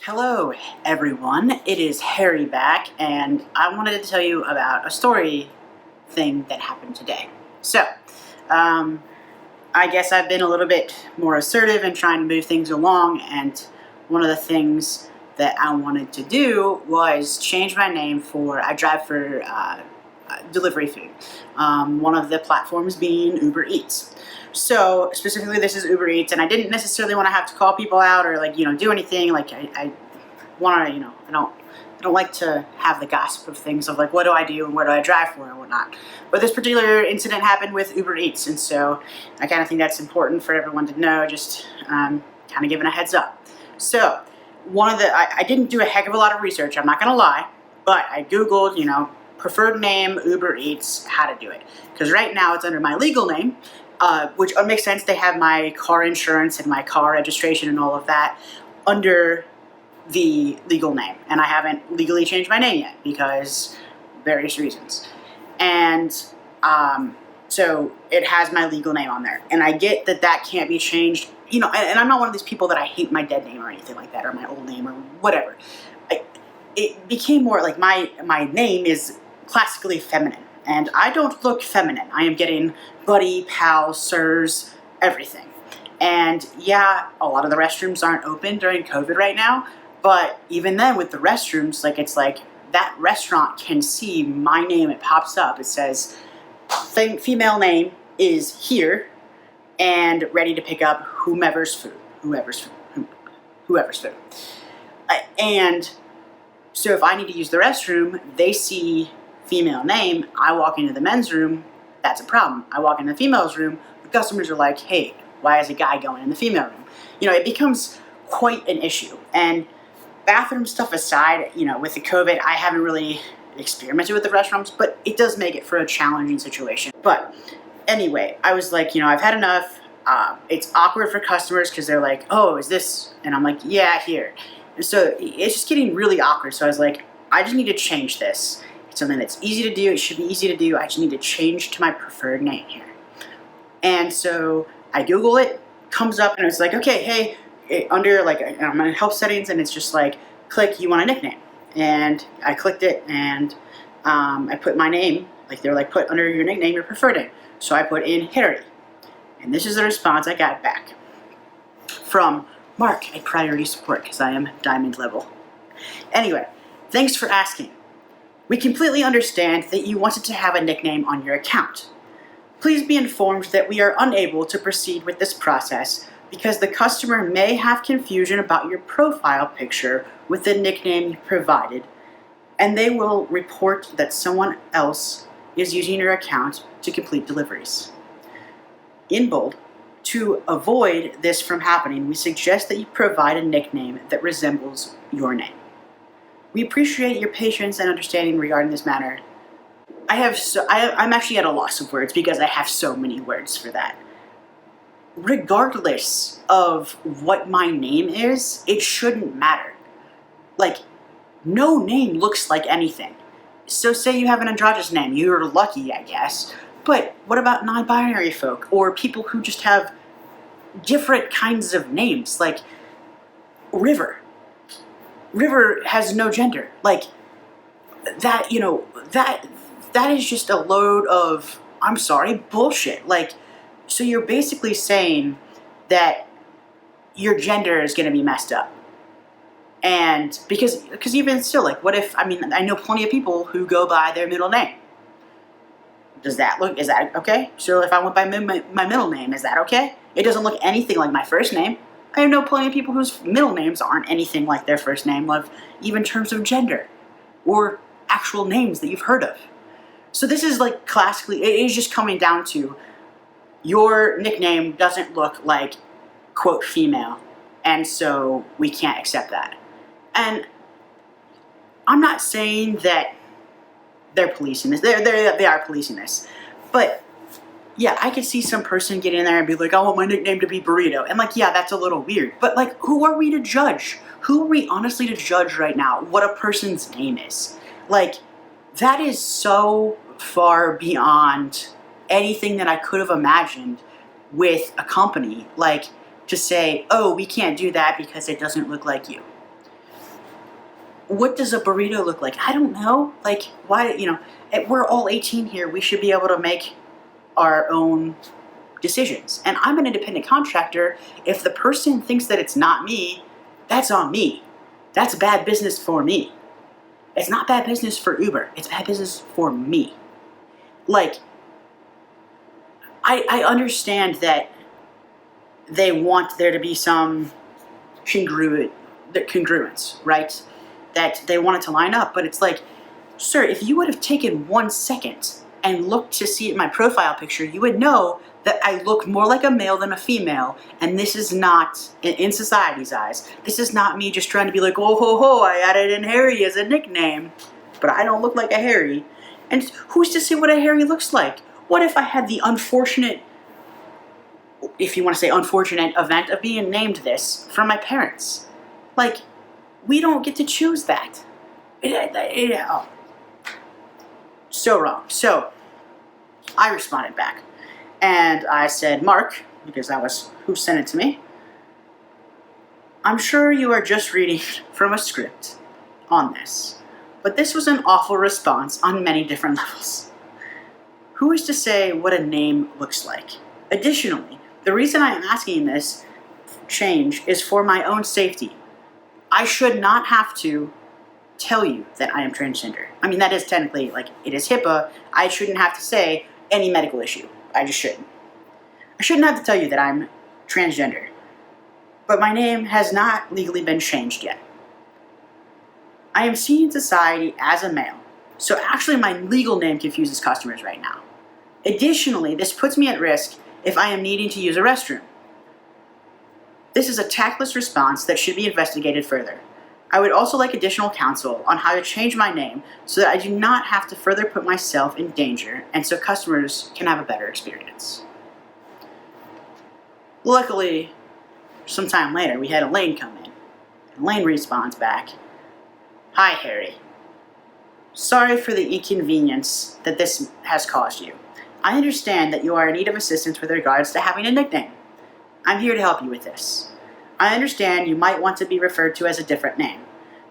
Hello, everyone. It is Harry back, and I wanted to tell you about a story thing that happened today. So, um, I guess I've been a little bit more assertive in trying to move things along, and one of the things that I wanted to do was change my name I drive for delivery food. One of the platforms being Uber Eats. So specifically, this is Uber Eats, and I didn't necessarily want to have to call people out or do anything. I want to I don't like to have the gossip of things of like what do I do and where do I drive for and whatnot. But this particular incident happened with Uber Eats, and so I kind of think that's important for everyone to know. Just kind of giving a heads up. So I didn't do a heck of a lot of research. I'm not gonna lie, but I googled preferred name Uber Eats, how to do it, because right now it's under my legal name, which makes sense. They have my car insurance and my car registration and all of that under the legal name, and I haven't legally changed my name yet because various reasons. And so it has my legal name on there, and I get that that can't be changed, and I'm not one of these people that I hate my dead name or anything like that, or my old name or whatever. It became more like my name is classically feminine, and I don't look feminine. I am getting buddy, pal, sirs, everything. And yeah, a lot of the restrooms aren't open during COVID right now, but even then with the restrooms, it's like that restaurant can see my name. It pops up. It says, female name is here and ready to pick up whomever's food. And so if I need to use the restroom, they see female name. I walk into the men's room, that's a problem. I walk into the female's room, the customers are like, hey, why is a guy going in the female room? It becomes quite an issue. And bathroom stuff aside, with the COVID, I haven't really experimented with the restrooms, but it does make it for a challenging situation. But anyway, I was like, I've had enough. It's awkward for customers because they're like, oh, is this? And I'm like, yeah, here. And so it's just getting really awkward. So I was like, I just need to change this. It's something that's easy to do. It should be easy to do. I just need to change to my preferred name here. And so I Google it, comes up, and it's like, okay, hey, I'm in help settings, and it's just like, click, you want a nickname. And I clicked it, and I put my name, they're like, put under your nickname your preferred name. So I put in Harry. And this is the response I got back from Mark at Priority Support, because I am diamond level. Anyway, thanks for asking. We completely understand that you wanted to have a nickname on your account. Please be informed that we are unable to proceed with this process because the customer may have confusion about your profile picture with the nickname you provided, and they will report that someone else is using your account to complete deliveries. In bold, to avoid this from happening, we suggest that you provide a nickname that resembles your name. We appreciate your patience and understanding regarding this matter. I'm actually at a loss of words because I have so many words for that. Regardless of what my name is, it shouldn't matter. No name looks like anything. So say you have an androgynous name, you're lucky, I guess. But what about non-binary folk or people who just have different kinds of names, like River? River has no gender. That is just a load of, I'm sorry, bullshit. So you're basically saying that your gender is going to be messed up. And because even still, what if, I know plenty of people who go by their middle name. Is that okay? So if I went by my middle name, is that okay? It doesn't look anything like my first name. I know plenty of people whose middle names aren't anything like their first name, even in terms of gender or actual names that you've heard of. So this is classically, it is just coming down to your nickname doesn't look like, quote, female, and so we can't accept that. And I'm not saying that they're policing this. They are policing this. But yeah, I could see some person get in there and be like, I want my nickname to be Burrito. And yeah, that's a little weird. But who are we to judge? Who are we honestly to judge right now what a person's name is? That is so far beyond anything that I could have imagined with a company. To say, oh, we can't do that because it doesn't look like you. what does a burrito look like? I don't know. Like, why, we're all 18 here. We should be able to make our own decisions. And I'm an independent contractor. If the person thinks that it's not me, that's on me. That's bad business for me. It's not bad business for Uber. It's bad business for me. Like, I understand that they want there to be some congruence, right? That they want it to line up, but it's like, sir, if you would have taken 1 second and looked to see my profile picture, you would know that I look more like a male than a female, and this is not, in society's eyes, this is not me just trying to be like, oh ho ho, I added in Harry as a nickname, but I don't look like a Harry. And who's to say what a Harry looks like? What if I had the unfortunate, if you want to say unfortunate, event of being named this from my parents? Like, we don't get to choose that. So wrong. So I responded back and I said, Mark, because that was who sent it to me, I'm sure you are just reading from a script on this, but this was an awful response on many different levels. Who is to say what a name looks like? Additionally, the reason I am asking this change is for my own safety. I should not have to tell you that I am transgender. I mean, that is technically, like, it is HIPAA. I shouldn't have to say any medical issue. I just shouldn't. I shouldn't have to tell you that I'm transgender. But my name has not legally been changed yet. I am seen in society as a male, so actually my legal name confuses customers right now. Additionally, this puts me at risk if I am needing to use a restroom. This is a tactless response that should be investigated further. I would also like additional counsel on how to change my name so that I do not have to further put myself in danger and so customers can have a better experience. Luckily, sometime later, we had Elaine come in. Elaine responds back, Hi, Harry. Sorry for the inconvenience that this has caused you. I understand that you are in need of assistance with regards to having a nickname. I'm here to help you with this. I understand you might want to be referred to as a different name.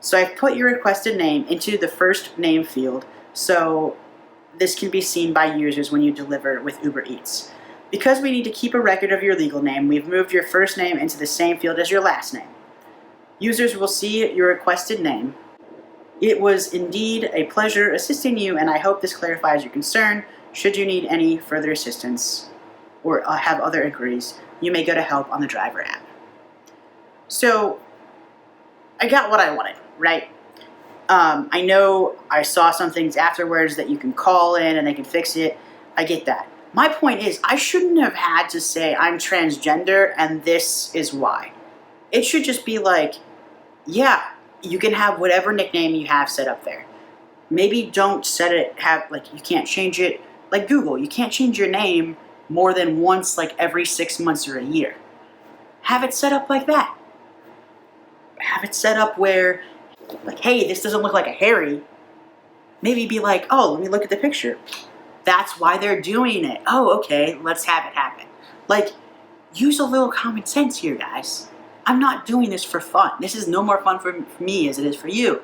So I've put your requested name into the first name field so this can be seen by users when you deliver with Uber Eats. Because we need to keep a record of your legal name, we've moved your first name into the same field as your last name. Users will see your requested name. It was indeed a pleasure assisting you, and I hope this clarifies your concern. Should you need any further assistance or have other inquiries, you may go to help on the driver app. So, I got what I wanted, right? I know I saw some things afterwards that you can call in and they can fix it. I get that. My point is, I shouldn't have had to say I'm transgender and this is why. It should just be like, yeah, you can have whatever nickname you have set up there. Maybe don't set it, you can't change it, like Google, you can't change your name more than once, like every 6 months or a year. Have it set up like that. Have it set up where, like, hey, this doesn't look like a Harry. Maybe be like, oh, let me look at the picture. That's why they're doing it. Oh, okay, let's have it happen. Like, use a little common sense here, guys. I'm not doing this for fun. This is no more fun for me as it is for you.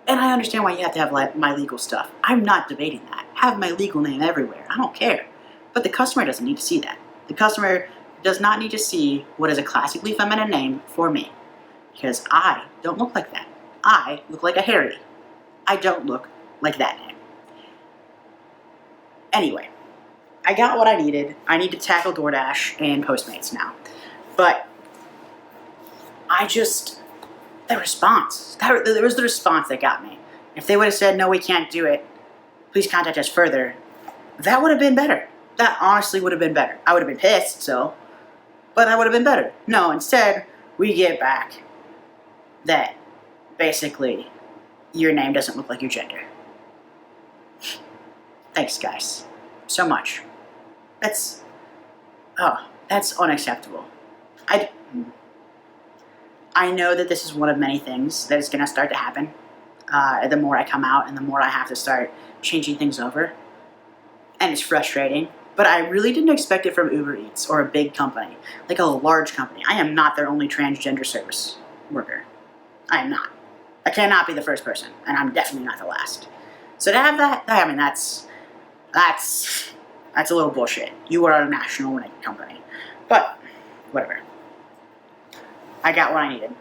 And I understand why you have to have my legal stuff. I'm not debating that. Have my legal name everywhere. I don't care. But the customer doesn't need to see that. The customer does not need to see what is a classically feminine name for me. Because I don't look like that. I look like a Harry. I don't look like that name. Anyway, I got what I needed. I need to tackle DoorDash and Postmates now. But the response, there was the response that got me. If they would have said, no, we can't do it, please contact us further, that would have been better. That honestly would have been better. I would have been pissed, but that would have been better. No, instead, we get back that basically your name doesn't look like your gender. Thanks, guys, so much. That's unacceptable. I know that this is one of many things that is going to start to happen. The more I come out and the more I have to start changing things over. And it's frustrating. But I really didn't expect it from Uber Eats or a big company, like a large company. I am not their only transgender service worker. I am not. I cannot be the first person, and I'm definitely not the last. So to have that, I mean, that's a little bullshit. You are a national company. But, whatever. I got what I needed.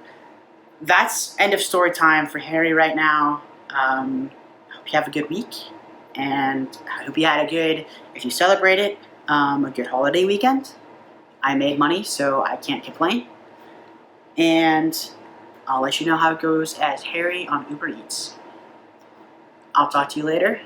That's end of story time for Harry right now. Hope you have a good week. And I hope you had if you celebrated, a good holiday weekend. I made money, so I can't complain. And I'll let you know how it goes as Harry on Uber Eats. I'll talk to you later.